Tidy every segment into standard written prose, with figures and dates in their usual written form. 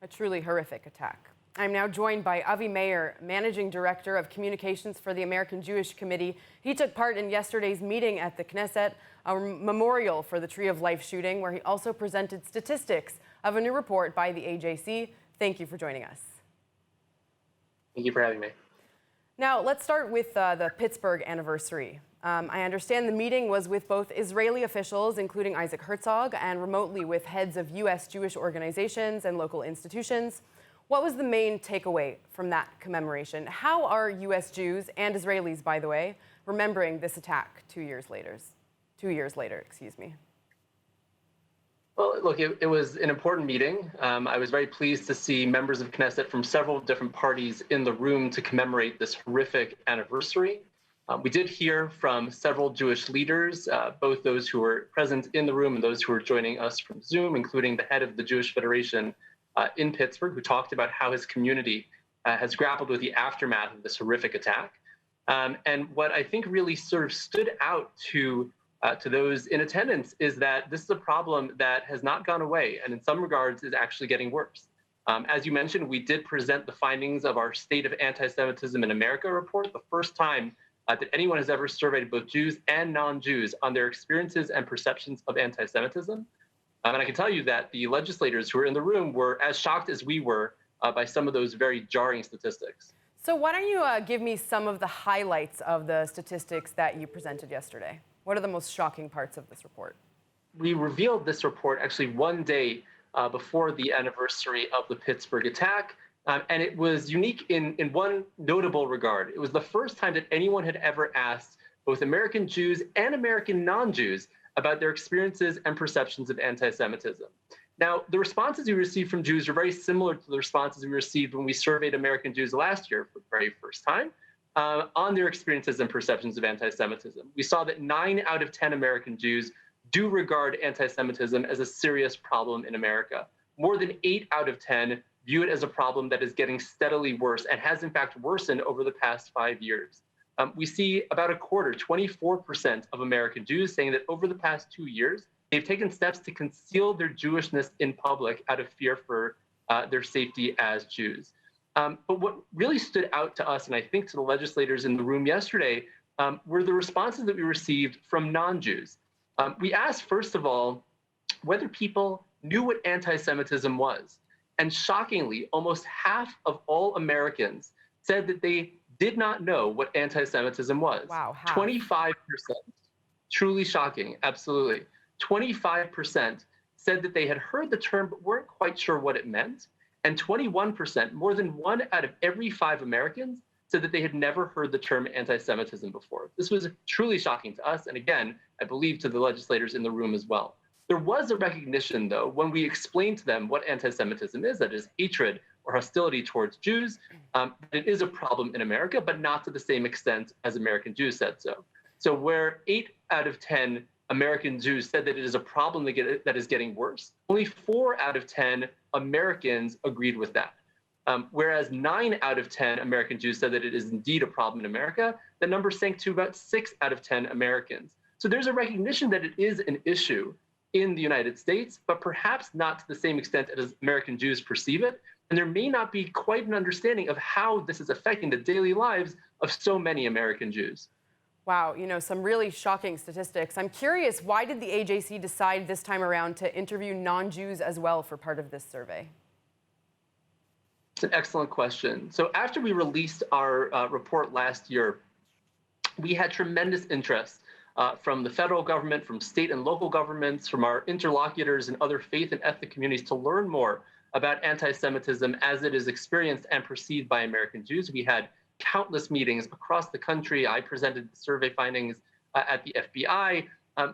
A truly horrific attack. I'm now joined by Avi Mayer, Managing Director of Communications for the American Jewish Committee. He took part in yesterday's meeting at the Knesset, a memorial for the Tree of Life shooting, where he also presented statistics of a new report by the AJC. Thank you for joining us. Thank you for having me. Now, let's start with the Pittsburgh anniversary. I understand the meeting was with both Israeli officials, including Isaac Herzog, and remotely with heads of U.S. Jewish organizations and local institutions. What was the main takeaway from that commemoration? How are U.S. Jews, and Israelis, by the way, remembering this attack 2 years later? 2 years later, excuse me. Well, look, it was an important meeting. I was very pleased to see members of Knesset from several different parties in the room to commemorate this horrific anniversary. We did hear from several Jewish leaders, both those who were present in the room and those who were joining us from Zoom, including the head of the Jewish Federation in Pittsburgh, who talked about how his community has grappled with the aftermath of this horrific attack. And what I think really sort of stood out to those in attendance is that this is a problem that has not gone away, and in some regards is actually getting worse. As you mentioned, we did present the findings of our State of Anti-Semitism in America report, the first time that anyone has ever surveyed both Jews and non-Jews on their experiences and perceptions of anti-Semitism. And I can tell you that the legislators who were in the room were as shocked as we were by some of those very jarring statistics. So why don't you give me some of the highlights of the statistics that you presented yesterday? What are the most shocking parts of this report? We revealed this report actually one day before the anniversary of the Pittsburgh attack. And it was unique in one notable regard. It was the first time that anyone had ever asked both American Jews and American non-Jews about their experiences and perceptions of anti-Semitism. Now, the responses we received from Jews are very similar to the responses we received when we surveyed American Jews last year for the very first time on their experiences and perceptions of anti-Semitism. We saw that 9 out of 10 American Jews do regard anti-Semitism as a serious problem in America. More than 8 out of 10 view it as a problem that is getting steadily worse and has in fact worsened over the past 5 years. We see about a quarter, 24% of American Jews saying that over the past 2 years, they've taken steps to conceal their Jewishness in public out of fear for their safety as Jews. But what really stood out to us, and I think to the legislators in the room yesterday, were the responses that we received from non-Jews. We asked, first of all, whether people knew what anti-Semitism was. And shockingly, almost half of all Americans said that they did not know what anti-Semitism was. Wow, half. 25%, truly shocking, absolutely. 25% said that they had heard the term but weren't quite sure what it meant. And 21%, more than 1 out of every 5 Americans, said that they had never heard the term anti-Semitism before. This was truly shocking to us, and again, I believe to the legislators in the room as well. There was a recognition, though, when we explained to them what anti-Semitism is, that is hatred or hostility towards Jews. It is a problem in America, but not to the same extent as American Jews said so. So where 8 out of 10 American Jews said that it is a problem that is getting worse, only 4 out of 10 Americans agreed with that. Whereas 9 out of 10 American Jews said that it is indeed a problem in America, the number sank to about 6 out of 10 Americans. So there's a recognition that it is an issue in the United States, but perhaps not to the same extent as American Jews perceive it. And there may not be quite an understanding of how this is affecting the daily lives of so many American Jews. Wow, some really shocking statistics. I'm curious, why did the AJC decide this time around to interview non-Jews as well for part of this survey? It's an excellent question. So after we released our report last year, we had tremendous interest from the federal government, from state and local governments, from our interlocutors and other faith and ethnic communities to learn more about anti-Semitism as it is experienced and perceived by American Jews. We had countless meetings across the country. I presented the survey findings at the FBI.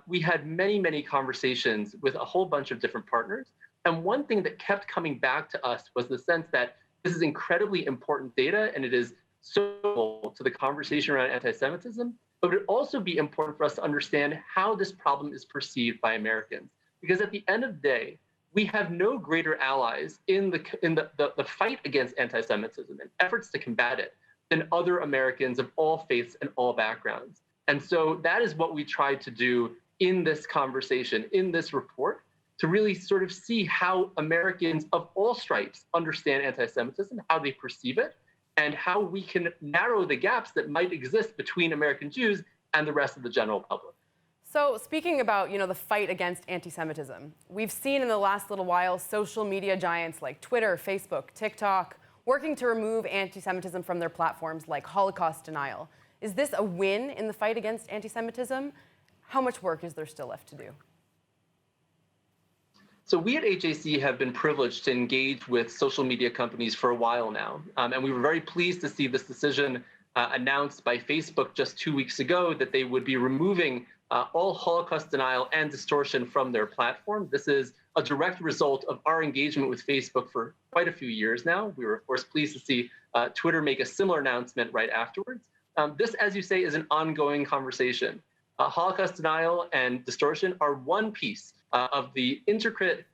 We had many, many conversations with a whole bunch of different partners. And one thing that kept coming back to us was the sense that this is incredibly important data, and it is so to the conversation around anti-Semitism, but it would also be important for us to understand how this problem is perceived by Americans. Because at the end of the day, we have no greater allies in the fight against anti-Semitism and efforts to combat it than other Americans of all faiths and all backgrounds. And so that is what we tried to do in this conversation, in this report, to really sort of see how Americans of all stripes understand anti-Semitism, how they perceive it, and how we can narrow the gaps that might exist between American Jews and the rest of the general public. So speaking about, the fight against anti-Semitism, we've seen in the last little while social media giants like Twitter, Facebook, TikTok, working to remove anti-Semitism from their platforms like Holocaust denial. Is this a win in the fight against anti-Semitism? How much work is there still left to do? So we at HAC have been privileged to engage with social media companies for a while now. And we were very pleased to see this decision announced by Facebook just 2 weeks ago that they would be removing all Holocaust denial and distortion from their platform. This is a direct result of our engagement with Facebook for quite a few years now. We were, of course, pleased to see Twitter make a similar announcement right afterwards. This, as you say, is an ongoing conversation. Holocaust denial and distortion are one piece of the intricate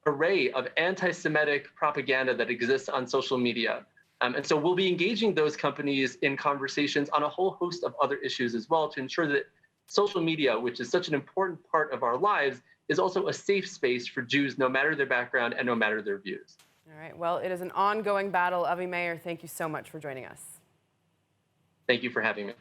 array of anti-Semitic propaganda that exists on social media. And so we'll be engaging those companies in conversations on a whole host of other issues as well to ensure that social media, which is such an important part of our lives, is also a safe space for Jews, no matter their background and no matter their views. All right, well, it is an ongoing battle. Avi Mayer, thank you so much for joining us. Thank you for having me.